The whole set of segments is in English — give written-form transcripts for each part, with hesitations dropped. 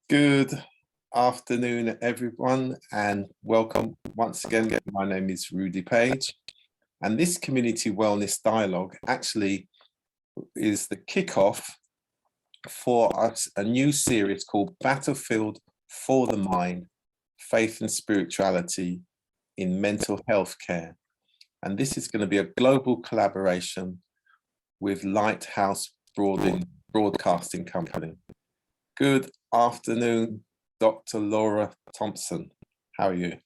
Good afternoon, everyone, and welcome once again. My name is Rudy Page, and this community wellness dialogue actually is the kickoff for us, a new series called Battlefield for the Mind, Faith and Spirituality in Mental Health Care. And this is going to be a global collaboration with Lighthouse Broadcasting Company. Good afternoon, Dr. Laura Thompson. How are you?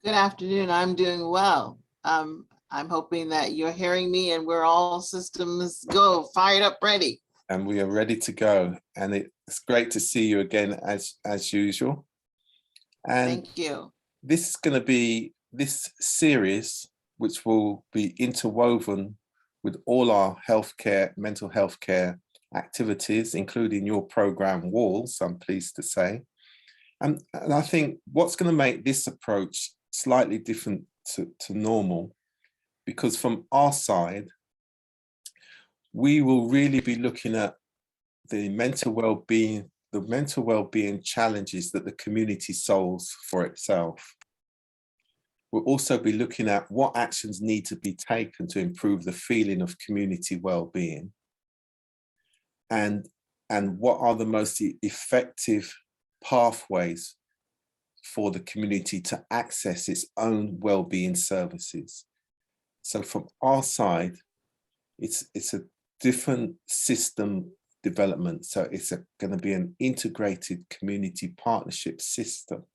Good afternoon. I'm doing well. I'm hoping that you're hearing me and we're all systems go, fired up, ready. And we are ready to go. And it's great to see you again as usual. And thank you. This is going to be this series, which will be interwoven with all our healthcare, mental health care activities, including your program Walls, I'm pleased to say. And I think what's going to make this approach slightly different to normal, because from our side, we will really be looking at the mental well-being challenges that the community solves for itself. We'll also be looking at what actions need to be taken to improve the feeling of community well-being. And what are the most effective pathways for the community to access its own well-being services. So from our side, it's a different system development. So it's going to be an integrated community partnership system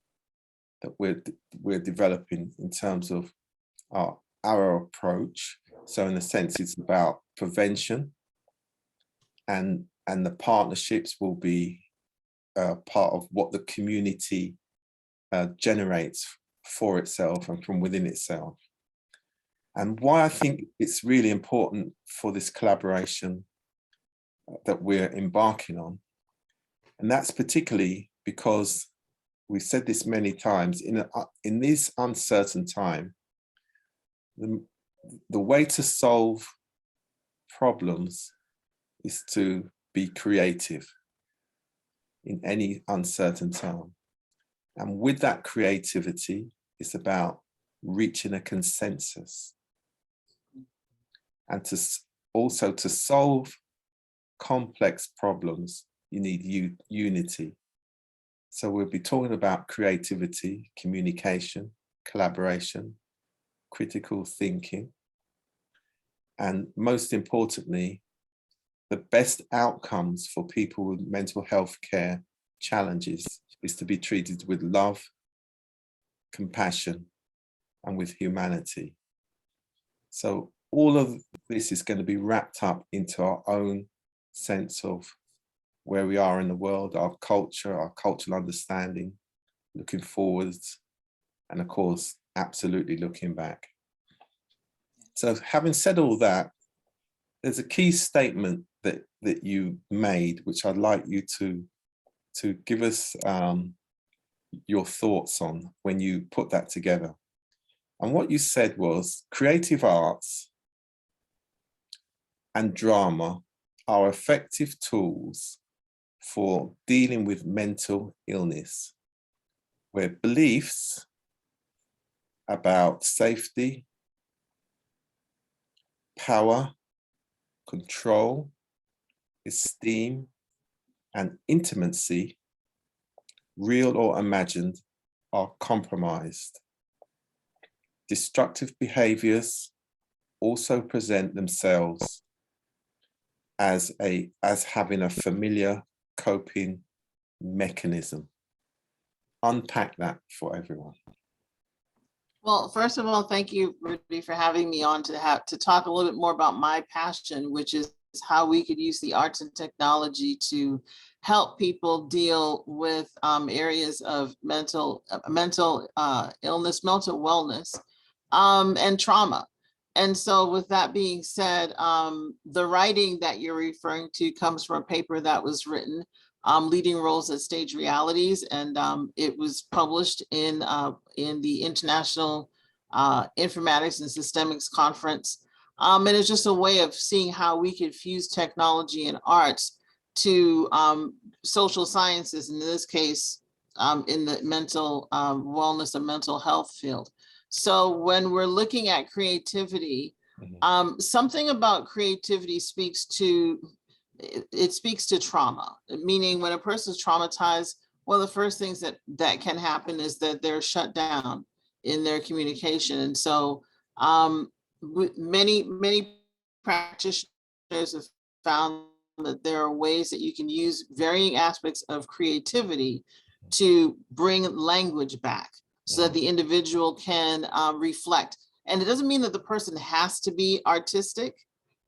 that we're developing in terms of our approach. So in a sense, it's about prevention, and the partnerships will be part of what the community generates for itself and from within itself. And why I think it's really important for this collaboration that we're embarking on, and that's particularly because we've said this many times, in this uncertain time, the way to solve problems is to be creative in any uncertain time. And with that creativity, it's about reaching a consensus. And also to solve complex problems, you need unity. So we'll be talking about creativity, communication, collaboration, critical thinking, and most importantly, the best outcomes for people with mental health care challenges is to be treated with love, compassion, and with humanity. So all of this is going to be wrapped up into our own sense of where we are in the world, our culture, our cultural understanding, looking forwards, and of course, absolutely looking back. So having said all that, there's a key statement that you made, which I'd like you to give us your thoughts on when you put that together. And what you said was, creative arts and drama are effective tools for dealing with mental illness, where beliefs about safety, power, control, esteem, and intimacy, real or imagined, are compromised. Destructive behaviours also present themselves as having a familiar coping mechanism. Unpack that for everyone. Well, first of all, thank you, Rudy, for having me on to talk a little bit more about my passion, which is how we could use the arts and technology to help people deal with areas of mental illness, mental wellness, and trauma. And so with that being said, the writing that you're referring to comes from a paper that was written, Leading Roles at Stage Realities, and it was published in the International Informatics and Systemics Conference. And it's just a way of seeing how we could fuse technology and arts to social sciences, in this case, in the mental wellness and mental health field. So when we're looking at creativity, something about creativity speaks to, it speaks to trauma, meaning when a person is traumatized, one of the first things that can happen is that they're shut down in their communication. And so many practitioners have found that there are ways that you can use varying aspects of creativity to bring language back so that the individual can reflect. And it doesn't mean that the person has to be artistic.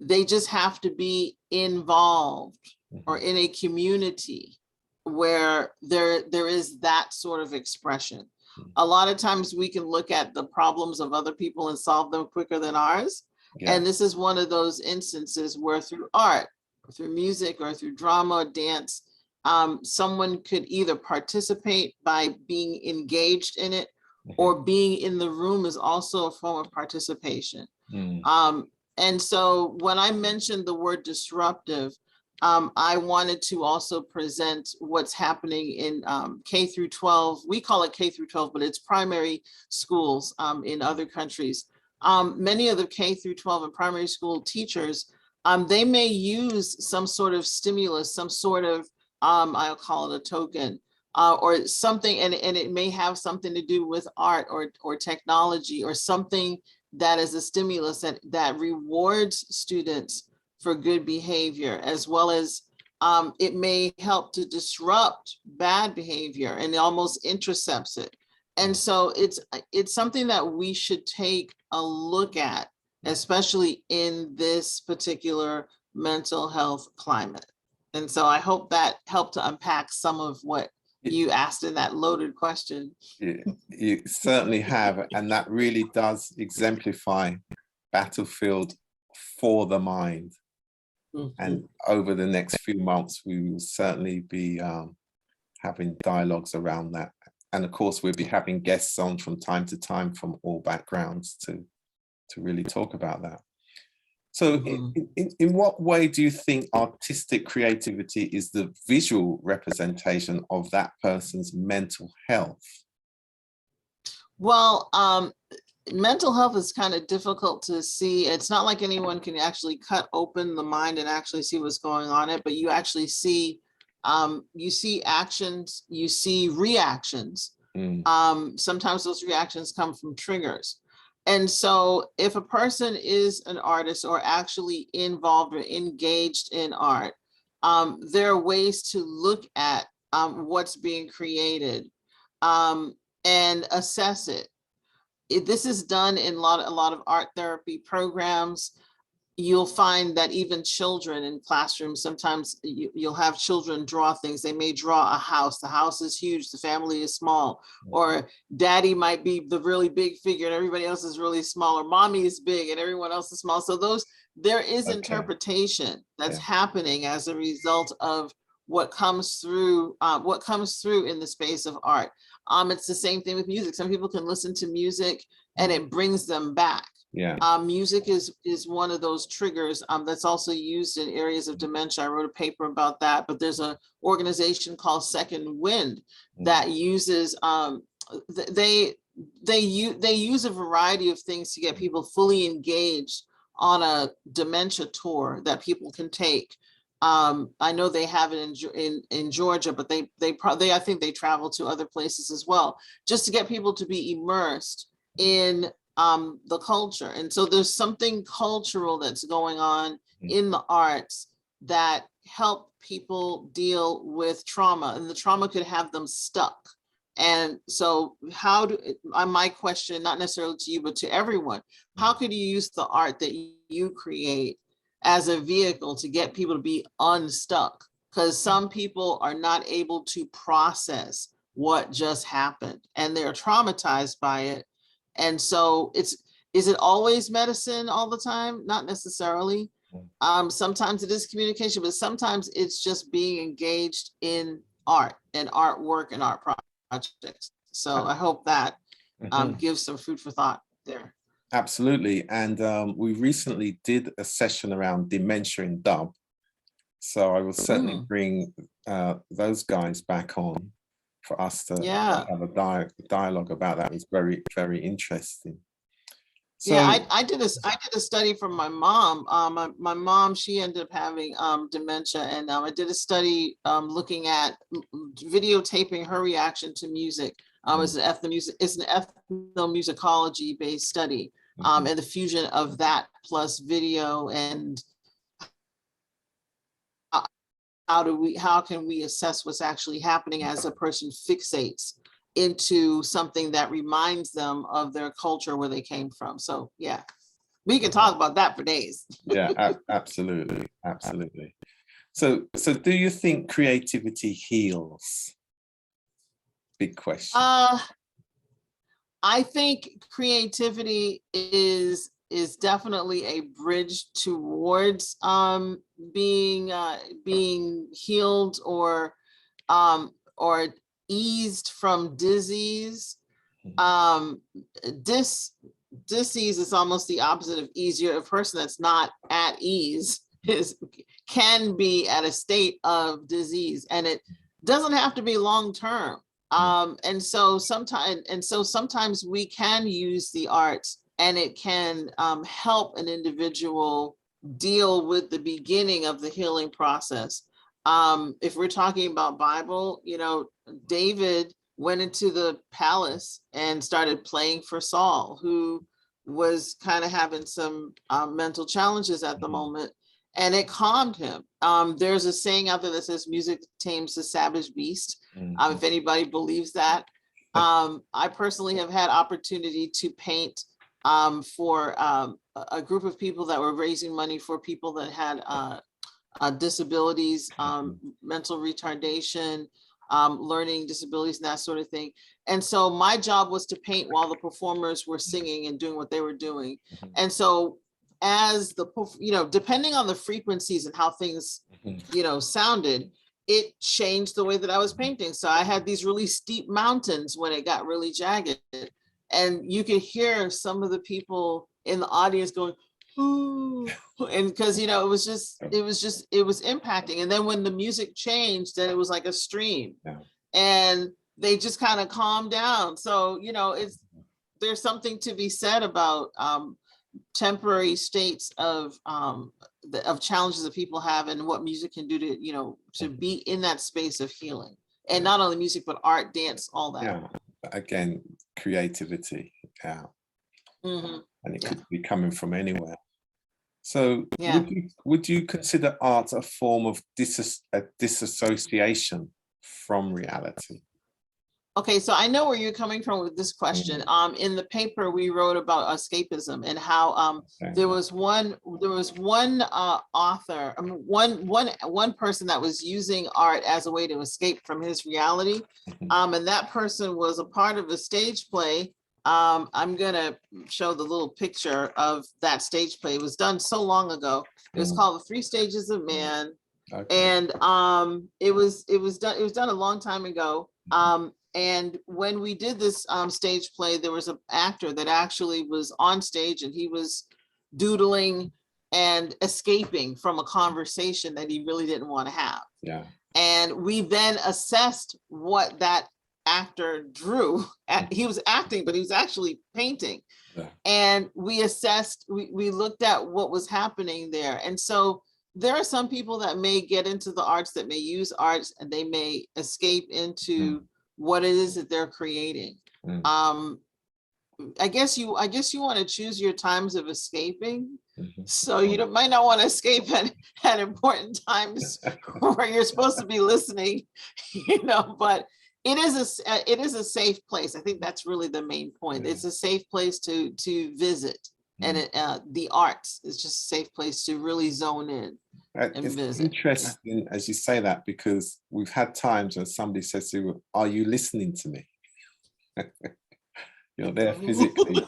They just have to be involved or in a community where there is that sort of expression. A lot of times we can look at the problems of other people and solve them quicker than ours. Yeah. And this is one of those instances where through art, or through music, or through drama or dance, someone could either participate by being engaged in it, or being in the room is also a form of participation. And so when I mentioned the word disruptive, I wanted to also present what's happening in K through 12. We call it K through 12, but it's primary schools in other countries. Many of the K through 12 and primary school teachers, they may use some sort of stimulus, some sort of, I'll call it a token, or something, and it may have something to do with art or technology, or something that is a stimulus that rewards students for good behavior, as well as it may help to disrupt bad behavior, and it almost intercepts it. And so it's something that we should take a look at, especially in this particular mental health climate. And so I hope that helped to unpack some of what you asked in that loaded question. You certainly have, and that really does exemplify battlefield for the mind. And over the next few months, we will certainly be having dialogues around that. And of course, we'll be having guests on from time to time from all backgrounds to really talk about that. So in what way do you think artistic creativity is the visual representation of that person's mental health? Well, mental health is kind of difficult to see. It's not like anyone can actually cut open the mind and actually see what's going on in it, but you actually see, you see actions, you see reactions. Sometimes those reactions come from triggers. And so if a person is an artist or actually involved or engaged in art, there are ways to look at what's being created and assess it. This is done in a lot of art therapy programs. You'll find that even children in classrooms, sometimes you'll have children draw things. They may draw a house. The house is huge, the family is small, or daddy might be the really big figure and everybody else is really small, or mommy is big and everyone else is small. So there is interpretation that's happening as a result of what comes through in the space of art. It's the same thing with music. Some people can listen to music and it brings them back. Music is one of those triggers that's also used in areas of dementia. I wrote a paper about that, but there's an organization called Second Wind that uses, they use a variety of things to get people fully engaged on a dementia tour that people can take. I know they have it in Georgia, but they I think they travel to other places as well, just to get people to be immersed in the culture. And so there's something cultural that's going on in the arts that help people deal with trauma, and the trauma could have them stuck. And so my question, not necessarily to you, but to everyone, how could you use the art that you create as a vehicle to get people to be unstuck? Because some people are not able to process what just happened and they're traumatized by it. And so is it always medicine all the time? Not necessarily. Sometimes it is communication, but sometimes it's just being engaged in art and artwork and art projects. So I hope that gives some food for thought there. Absolutely. And we recently did a session around dementia in dub. So I will certainly bring those guys back on for us to have a dialogue about that. It's very, very interesting. So, yeah, I did a study from my mom. My mom, she ended up having dementia, and I did a study looking at videotaping her reaction to music. It's an ethnomusicology based study, and the fusion of that plus video, and how can we assess what's actually happening as a person fixates into something that reminds them of their culture where they came from. So yeah, we can talk about that for days. Yeah, absolutely, absolutely. So do you think creativity heals? Big question. I think creativity is definitely a bridge towards being healed or eased from disease. Disease is almost the opposite of easier. A person that's not at ease can be at a state of disease, and it doesn't have to be long term. And so sometimes we can use the arts, and it can help an individual deal with the beginning of the healing process. If we're talking about Bible, David went into the palace and started playing for Saul, who was kind of having some mental challenges at the moment, and it calmed him. There's a saying out there that says music tames the savage beast. If anybody believes that. I personally have had opportunity to paint for a group of people that were raising money for people that had disabilities, mental retardation, learning disabilities, and that sort of thing. And so my job was to paint while the performers were singing and doing what they were doing. And so as depending on the frequencies and how things, sounded, it changed the way that I was painting. So I had these really steep mountains when it got really jagged, and you could hear some of the people in the audience going, ooh, and because it was impacting. And then when the music changed, then it was like a stream, and they just kind of calmed down. So there's something to be said about temporary states of challenges that people have, and what music can do to be in that space of healing. And not only music, but art, dance, all that. Yeah, again, creativity. Yeah. And it could be coming from anywhere. So would you consider art a form of disassociation from reality? Okay, so I know where you're coming from with this question. In the paper, we wrote about escapism and how there was one author, one person that was using art as a way to escape from his reality, and that person was a part of a stage play. I'm gonna show the little picture of that stage play. It was done so long ago. It was called The 3 Stages of Man, and it was done a long time ago. And when we did this stage play, there was an actor that actually was on stage, and he was doodling and escaping from a conversation that he really didn't want to have. Yeah. And we then assessed what that actor drew. He was acting, but he was actually painting. Yeah. And we assessed, we looked at what was happening there. And so there are some people that may get into the arts, that may use arts, and they may escape into what it is that they're creating. I guess you want to choose your times of escaping. So you might not want to escape at important times where you're supposed to be listening, but it is a safe place. I think that's really the main point. It's a safe place to visit, and the arts is just a safe place to really zone in. It's interesting as you say that, because we've had times when somebody says to you, "Are you listening to me?" You're there physically.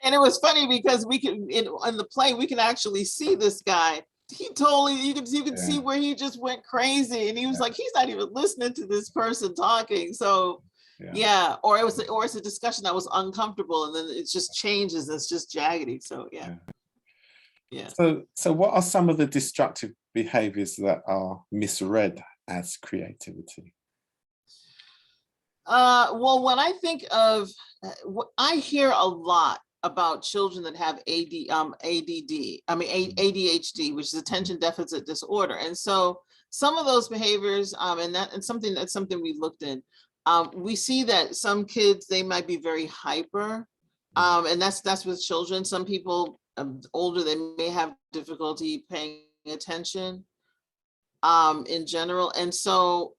And it was funny because we can in the play we can actually see this guy. He totally, you can see where he just went crazy, and he was like, he's not even listening to this person talking. So or it's a discussion that was uncomfortable, and then it just changes. It's just jaggedy. So yeah. Yeah. So what are some of the destructive behaviors that are misread as creativity? Well, when I think of, I hear a lot about children that have ADD, ADHD, which is attention deficit disorder. And so some of those behaviors, and something we looked in, we see that some kids, they might be very hyper, and that's with children. Some people older, they may have difficulty paying attention in general. And so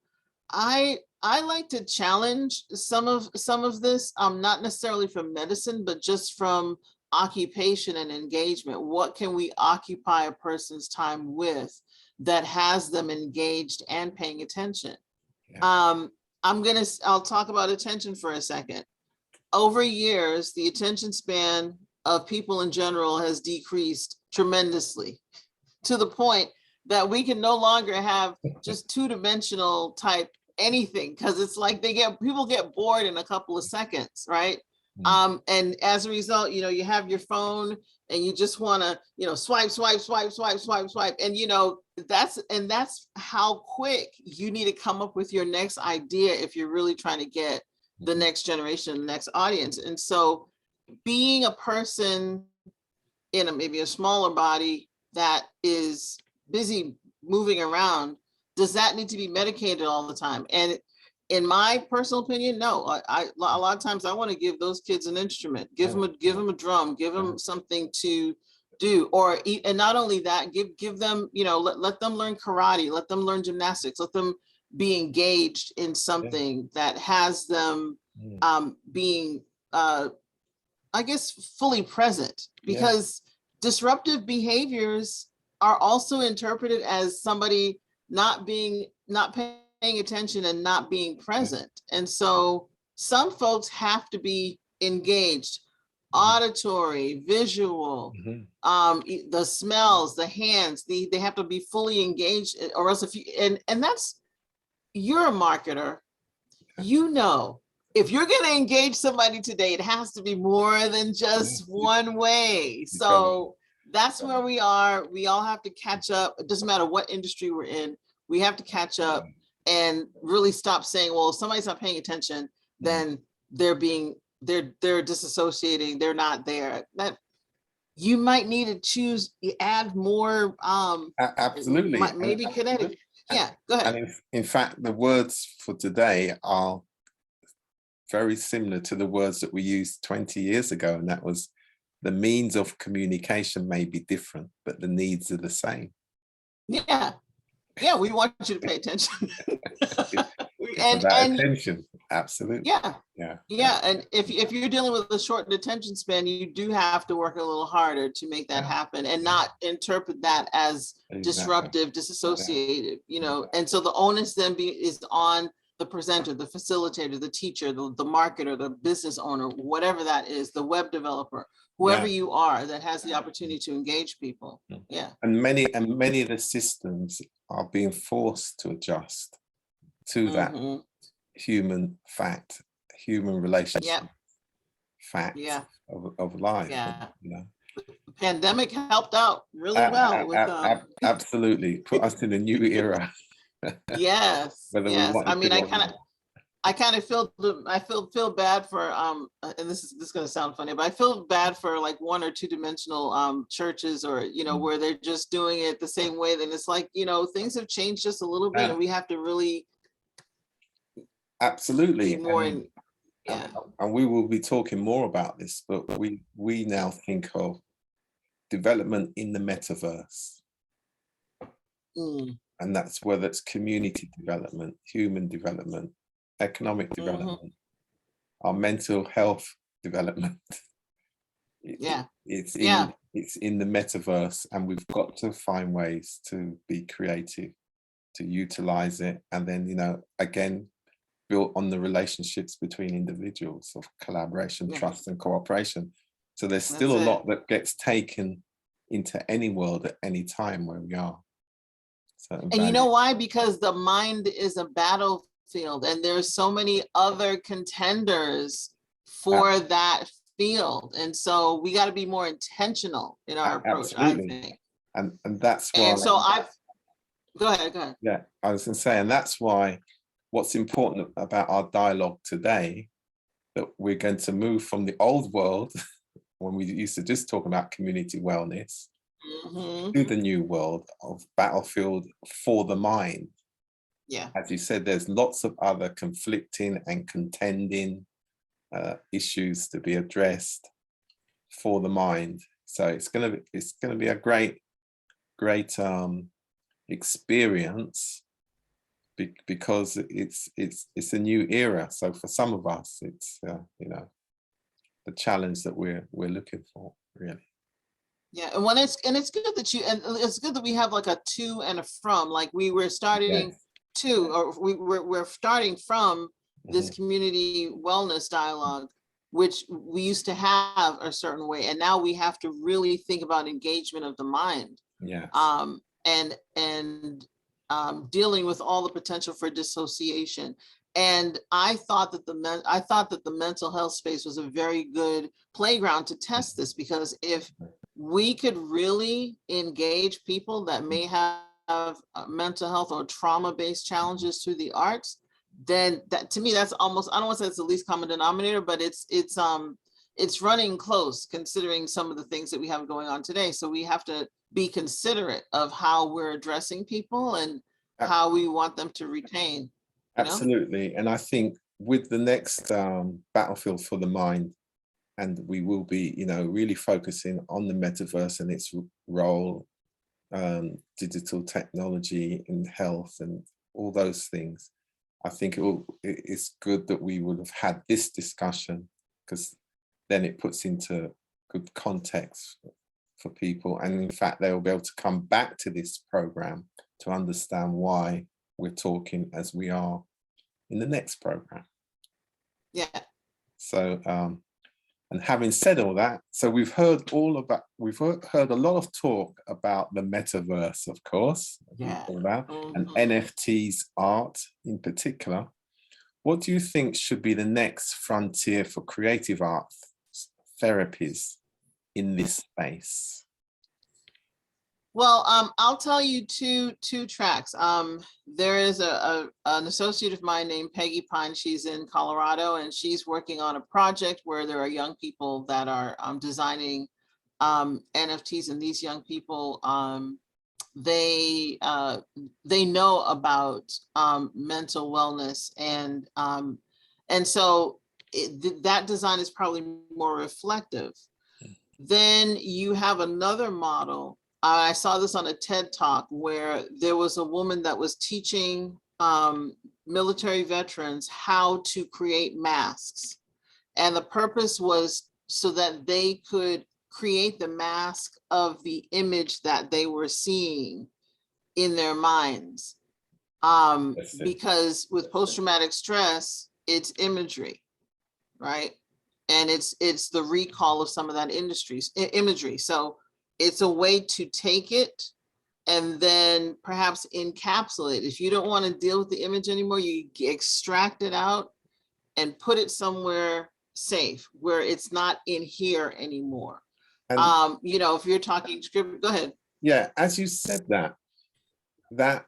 I like to challenge some of this, not necessarily from medicine, but just from occupation and engagement. What can we occupy a person's time with that has them engaged and paying attention? Yeah. I'll talk about attention for a second. Over years, the attention span of people in general has decreased tremendously, to the point that we can no longer have just two-dimensional type anything, because it's like people get bored in a couple of seconds, right? And as a result, you have your phone and you just want to, swipe, swipe, swipe, swipe, swipe, swipe. And that's how quick you need to come up with your next idea if you're really trying to get the next generation, the next audience. And so being a person in maybe a smaller body that is busy moving around, does that need to be medicated all the time? And in my personal opinion, no. A lot of times I want to give those kids an instrument, give them a drum, give them something to do, and not only that, give them, let them learn karate, let them learn gymnastics, let them be engaged in something that has them being, I guess, fully present, because disruptive behaviors are also interpreted as somebody not paying attention and not being present. And so some folks have to be engaged, auditory, visual, the smells, the hands, they have to be fully engaged, or else and that's, you're a marketer, if you're going to engage somebody today, it has to be more than just one way. So that's where we are. We all have to catch up. It doesn't matter what industry we're in. We have to catch up and really stop saying, well, if somebody's not paying attention, then they're disassociating. They're not there. That you might need to add more. Absolutely. Maybe kinetic. Yeah, go ahead. And in fact, the words for today are very similar to the words that we used 20 years ago. And that was, the means of communication may be different, but the needs are the same. Yeah. Yeah, we want you to pay attention. and attention, absolutely. Yeah. And if you're dealing with a shortened attention span, you do have to work a little harder to make that happen, and not interpret that as disruptive, disassociated, And so the onus then is on the presenter, the facilitator, the teacher, the marketer, the business owner, whatever that is, the web developer, whoever you are that has the opportunity to engage people. Yeah. And many of the systems are being forced to adjust to that human relationship fact of life. Yeah. The pandemic helped out really well with absolutely put us in a new era. Yes. I mean, I kind of feel bad for and this is going to sound funny, but I feel bad for like one or two dimensional churches, or where they're just doing it the same way. Then it's like, things have changed just a little bit, and we have to really absolutely be more and we will be talking more about this, but we now think of development in the metaverse. And that's whether it's community development, human development, economic development, our mental health development. It's in the metaverse, and we've got to find ways to be creative, to utilize it, and then again, built on the relationships between individuals of collaboration, trust, and cooperation. So there's still a lot that gets taken into any world at any time where we are. And you know why? Because the mind is a battlefield, and there's so many other contenders for that field. And so we got to be more intentional in our approach, I Absolutely. think. And that's why. And so go ahead. Yeah, I was going to say, and that's why what's important about our dialogue today, that we're going to move from the old world when we used to just talk about community wellness to the new world of battlefield for the mind. Yeah. As you said, there's lots of other conflicting and contending issues to be addressed for the mind. So it's gonna be a great experience, because it's a new era. So for some of us, it's the challenge that we're looking for, really. Yeah, and it's good that it's good that we have like a to and a from. Like we were starting to, or we're starting from this community wellness dialogue, which we used to have a certain way, and now we have to really think about engagement of the mind. Yeah. And dealing with all the potential for dissociation. And I thought that the mental health space was a very good playground to test this, because if we could really engage people that may have mental health or trauma-based challenges through the arts, then that, to me, that's almost, I don't want to say it's the least common denominator, but it's running close considering some of the things that we have going on today. So we have to be considerate of how we're addressing people and how we want them to retain. Absolutely. And I think with the next battlefield for the mind, and we will be, really focusing on the metaverse and its role, digital technology in health and all those things. I think it's good that we would have had this discussion, because then it puts into good context for people. And in fact, they will be able to come back to this program to understand why we're talking as we are in the next program. Yeah. So, and having said all that, so we've heard a lot of talk about the metaverse, of course, and NFTs art in particular. What do you think should be the next frontier for creative art therapies in this space? Well, I'll tell you two tracks. There is an associate of mine named Peggy Pine. She's in Colorado, and she's working on a project where there are young people that are designing NFTs, and these young people, they know about mental wellness, and so that design is probably more reflective. Then you have another model. I saw this on a TED Talk where there was a woman that was teaching military veterans how to create masks. And the purpose was so that they could create the mask of the image that they were seeing in their minds. Because with post-traumatic stress, it's imagery, right? And it's the recall of some of that imagery. So it's a way to take it and then perhaps encapsulate. If you don't want to deal with the image anymore, you extract it out and put it somewhere safe where it's not in here anymore. And, if you're talking script, go ahead. Yeah, as you said that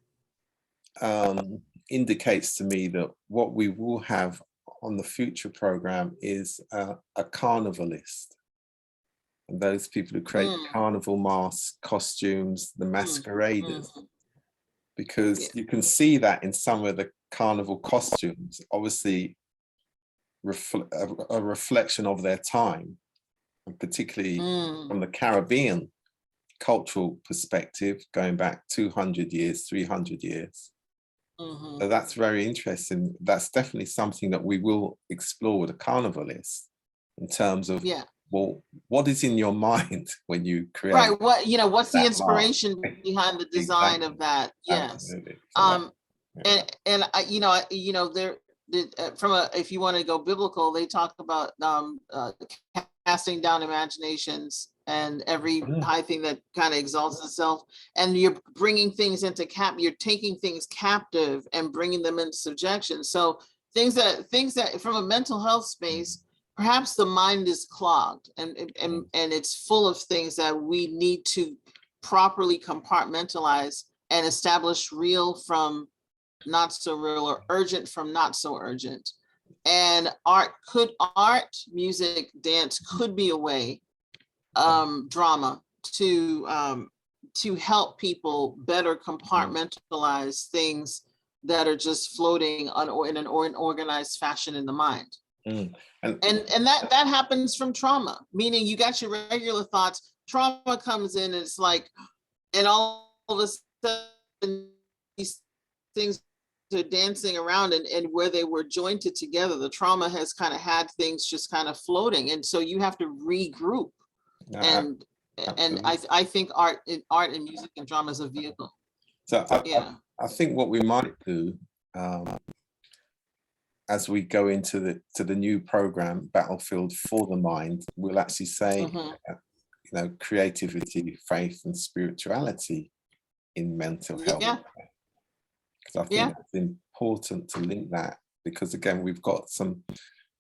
indicates to me that what we will have on the future program is a carnivalist. And those people who create carnival masks, costumes, the masqueraders, because you can see that in some of the carnival costumes, obviously a reflection of their time, and particularly from the Caribbean cultural perspective, going back 200 years, 300 years. So that's very interesting. That's definitely something that we will explore with a carnivalist in terms of, well, what is in your mind when you create? Right. What's the inspiration behind the design of that? Yes. So if you want to go biblical, they talk about casting down imaginations and every high thing that kind of exalts itself, and you're bringing things you're taking things captive and bringing them into subjection. So things that from a mental health space, perhaps the mind is clogged and it's full of things that we need to properly compartmentalize and establish real from not so real, or urgent from not so urgent. And art, music, dance could be a way, drama, to help people better compartmentalize things that are just floating in an organized fashion in the mind. And that happens from trauma, meaning you got your regular thoughts, trauma comes in and it's like, and all of a sudden these things are dancing around, and where they were jointed together, the trauma has kind of had things just kind of floating. And so you have to regroup. And I think art and music and drama is a vehicle. So I think what we might do, as we go into the new program, Battlefield for the Mind, we'll actually say, you know, creativity, faith, and spirituality in mental health. Because I think it's important to link that, because again, we've got some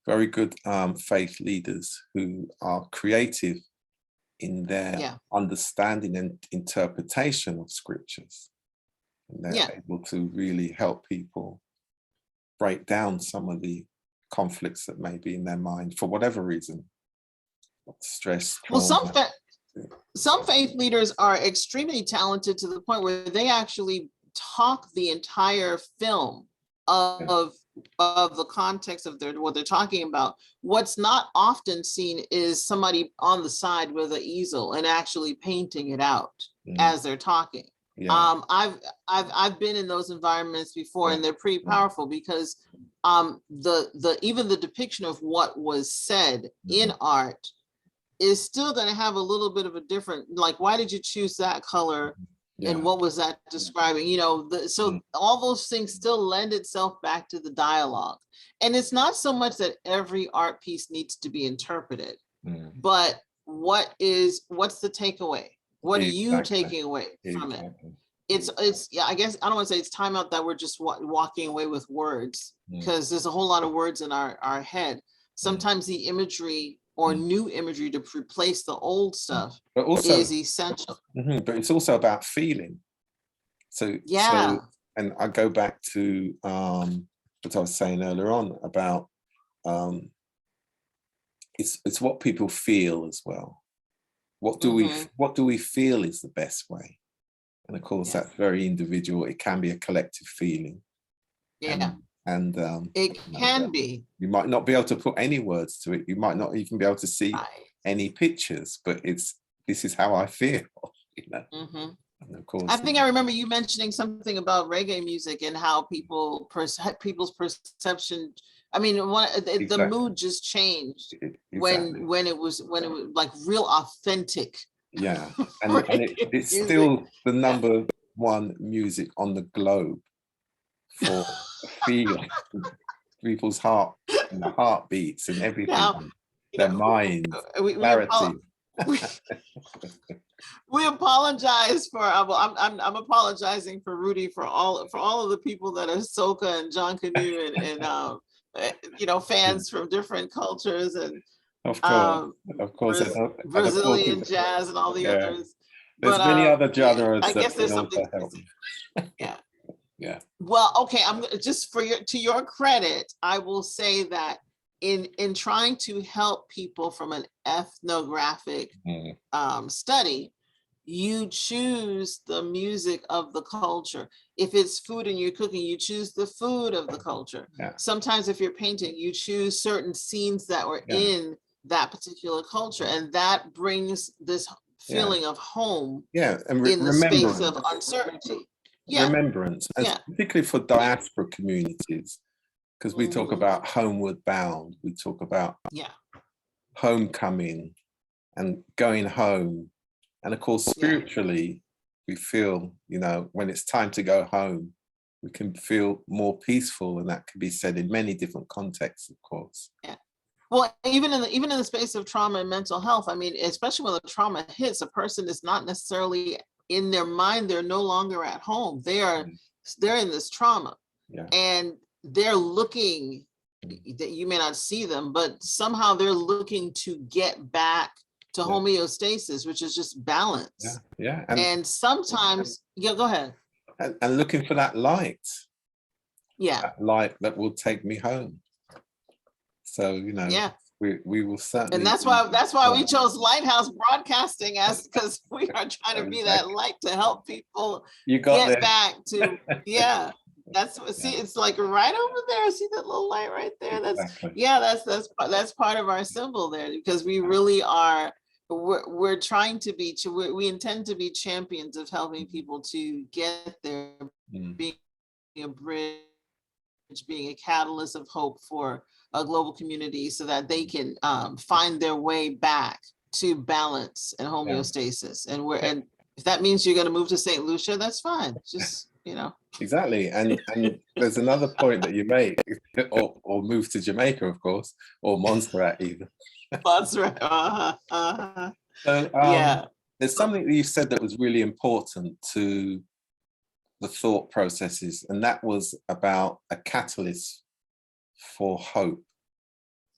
very good faith leaders who are creative in their understanding and interpretation of scriptures. And they're able to really help people break down some of the conflicts that may be in their mind for whatever reason. Stress, trauma. Well, some faith leaders are extremely talented to the point where they actually talk the entire film of the context of what they're talking about. What's not often seen is somebody on the side with an easel and actually painting it out as they're talking. I've been in those environments before, and they're pretty powerful, because even the depiction of what was said in art is still going to have a little bit of a different, like, why did you choose that color? And what was that describing? You know, so all those things still lend itself back to the dialogue. And it's not so much that every art piece needs to be interpreted, but what's the takeaway? What are you taking away from it? It's I guess I don't want to say it's time out that we're just walking away with words, because there's a whole lot of words in our head. Sometimes the imagery or new imagery to replace the old stuff is essential. But it's also about feeling. So and I go back to what I was saying earlier on about it's what people feel as well. What do we feel is the best way? And of course, that's very individual. It can be a collective feeling. And it can be. You might not be able to put any words to it. You might not even be able to see any pictures, but this is how I feel, you know. And of course, I think I remember you mentioning something about reggae music and how people's perception. I mean, the mood just changed when it was like real authentic. Yeah, and it's still the number one music on the globe for feel people's heart and the heartbeats and everything, their mind, clarity. We apologize for. I'm apologizing for Rudy for all of the people that are soca and John Canoe and fans from different cultures, and of course, Brazilian jazz and all the others. There's many other genres. I guess there's something. Yeah. Well, okay. I'm just to your credit, I will say that in trying to help people from an ethnographic study, you choose the music of the culture. If it's food and you're cooking, you choose the food of the culture. Sometimes if you're painting, you choose certain scenes that were in that particular culture, and that brings this feeling of home and in the space of uncertainty. Remembrance, particularly for diaspora communities, because we talk about homeward bound, we talk about homecoming and going home, and of course spiritually we feel, when it's time to go home, we can feel more peaceful, and that can be said in many different contexts, of course. Well, even in the space of trauma and mental health, I mean, especially when the trauma hits, a person is not necessarily in their mind, they're no longer at home. They're in this trauma, and they're looking that you may not see them, but somehow they're looking to get back to homeostasis, which is just balance. Yeah. And sometimes, yeah, go ahead. And looking for that light. Yeah. That light that will take me home. So, Yeah. we will certainly. And that's why we chose Lighthouse Broadcasting, as because we are trying to be that light to help people get back to, yeah. That's what, see, it's like right over there. See that little light right there? That's part of our symbol there, because we really are, we're trying to be, we intend to be champions of helping people to get there, being a bridge, being a catalyst of hope for a global community, so that they can find their way back to balance and homeostasis. And if that means you're going to move to St. Lucia, that's fine. Just, Exactly. And there's another point that you make, or move to Jamaica, of course, or Montserrat even. Montserrat. So there's something that you said that was really important to the thought processes, and that was about a catalyst for hope.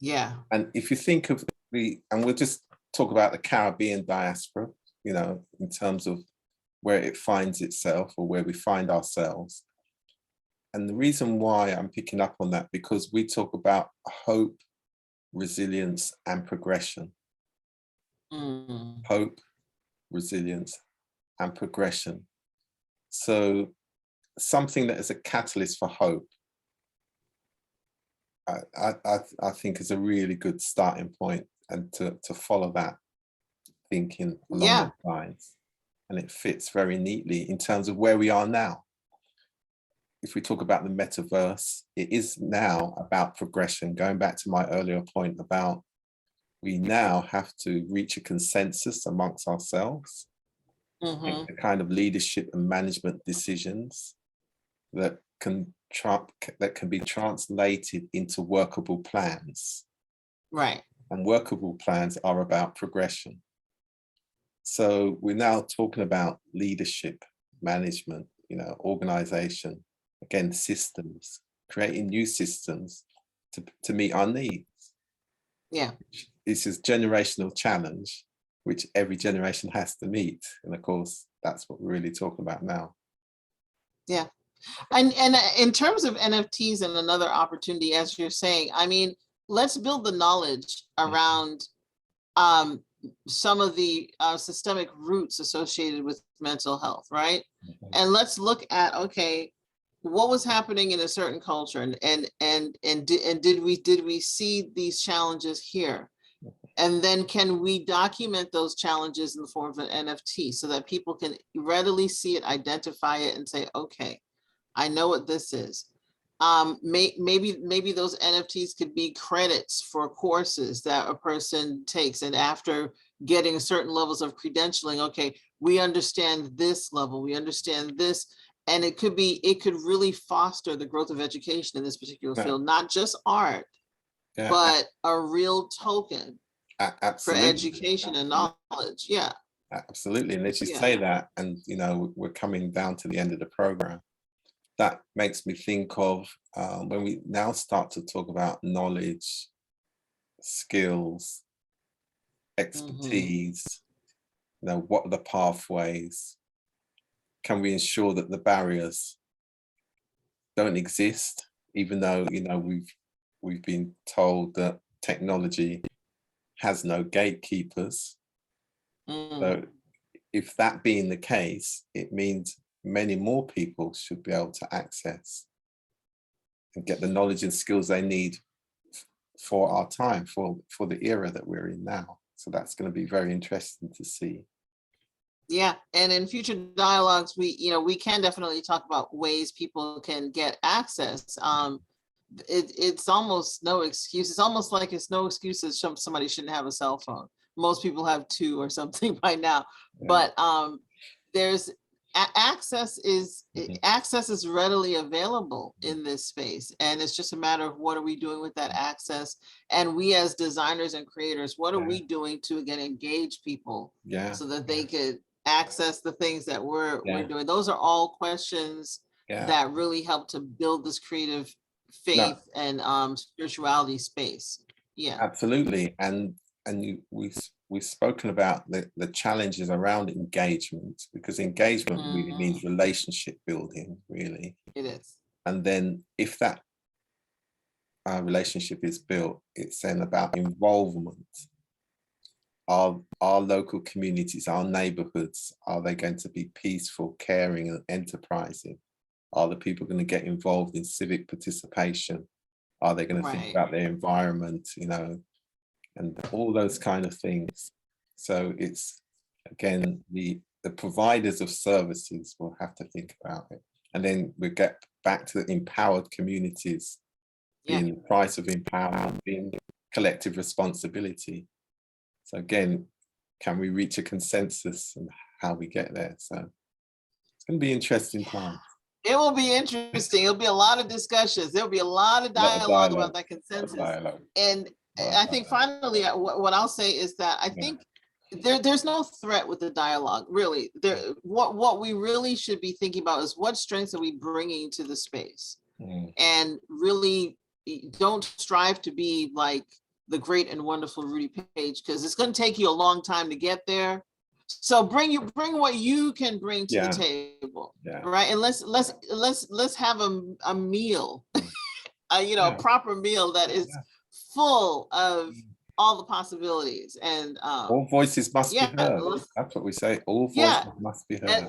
Yeah. And if you think of and we'll just talk about the Caribbean diaspora, in terms of where it finds itself, or where we find ourselves. And the reason why I'm picking up on that, because we talk about hope, resilience, and progression. Hope, resilience, and progression. So something that is a catalyst for hope, I think is a really good starting point, and to follow that thinking along those lines. And it fits very neatly in terms of where we are now. If we talk about the metaverse, it is now about progression. Going back to my earlier point about, we now have to reach a consensus amongst ourselves, make the kind of leadership and management decisions that can be translated into workable plans. Right. And workable plans are about progression. So we're now talking about leadership, management, organization, again, systems, creating new systems to meet our needs. Yeah. This is generational challenge, which every generation has to meet. And of course, that's what we're really talking about now. Yeah. And in terms of NFTs and another opportunity, as you're saying, I mean, let's build the knowledge around some of the systemic roots associated with mental health, right? And let's look at, okay, what was happening in a certain culture, and did we see these challenges here? And then can we document those challenges in the form of an NFT, so that people can readily see it, identify it, and say, okay, I know what this is. Maybe those NFTs could be credits for courses that a person takes, and after getting certain levels of credentialing, okay, we understand this level, we understand this, and it could really foster the growth of education in this particular field, not just art, but a real token for education and knowledge. Yeah, absolutely. And as you say that, and we're coming down to the end of the program, that makes me think of when we now start to talk about knowledge, skills, expertise, what are the pathways? Can we ensure that the barriers don't exist, even though, we've been told that technology has no gatekeepers. So if that being the case, it means many more people should be able to access and get the knowledge and skills they need for our time, for the era that we're in now. So that's going to be very interesting to see. Yeah, and in future dialogues, we can definitely talk about ways people can get access. It's almost no excuse. It's almost like it's no excuse that somebody shouldn't have a cell phone. Most people have two or something by now, but there's access is readily available in this space, and it's just a matter of what are we doing with that access, and we as designers and creators, what are we doing to again engage people so that they could access the things that we're doing. Those are all questions that really help to build this creative faith and spirituality space. Yeah. Absolutely. And we've spoken about the challenges around engagement, because engagement really means relationship building, really. It is. And then if that relationship is built, it's then about involvement. Our local communities, our neighborhoods, are they going to be peaceful, caring, and enterprising? Are the people going to get involved in civic participation? Are they going to think about their environment, you know, and all those kind of things? So it's, again, the providers of services will have to think about it. And then we get back to the empowered communities, being the price of empowerment, being collective responsibility. So again, can we reach a consensus and how we get there? So it's going to be interesting time. It will be interesting. It'll be a lot of discussions. There'll be a lot of dialogue about that consensus. And I think finally, what I'll say is that I think there's no threat with the dialogue, really. What we really should be thinking about is what strengths are we bringing to the space? And really don't strive to be like the great and wonderful Rudy Page, because it's going to take you a long time to get there. So bring what you can bring to the table, right? And let's have a meal, a proper meal that is full of all the possibilities. And all voices must be heard. That's what we say. All voices must be heard.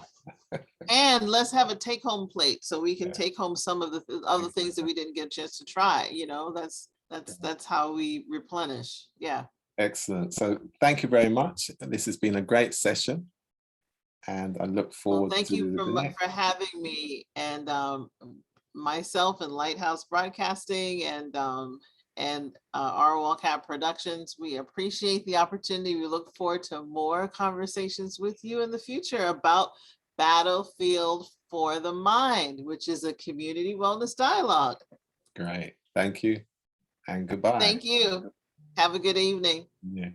And let's have a take-home plate so we can take home some of the other things that we didn't get a chance to try. You know, that's how we replenish. Yeah. Excellent. So thank you very much. This has been a great session, and I look forward thank you for having me, and myself and Lighthouse Broadcasting and ROLCAP Productions. We appreciate the opportunity. We look forward to more conversations with you in the future about Battlefield for the Mind, which is a community wellness dialogue. Great. Thank you and goodbye. Thank you. Have a good evening. Yeah.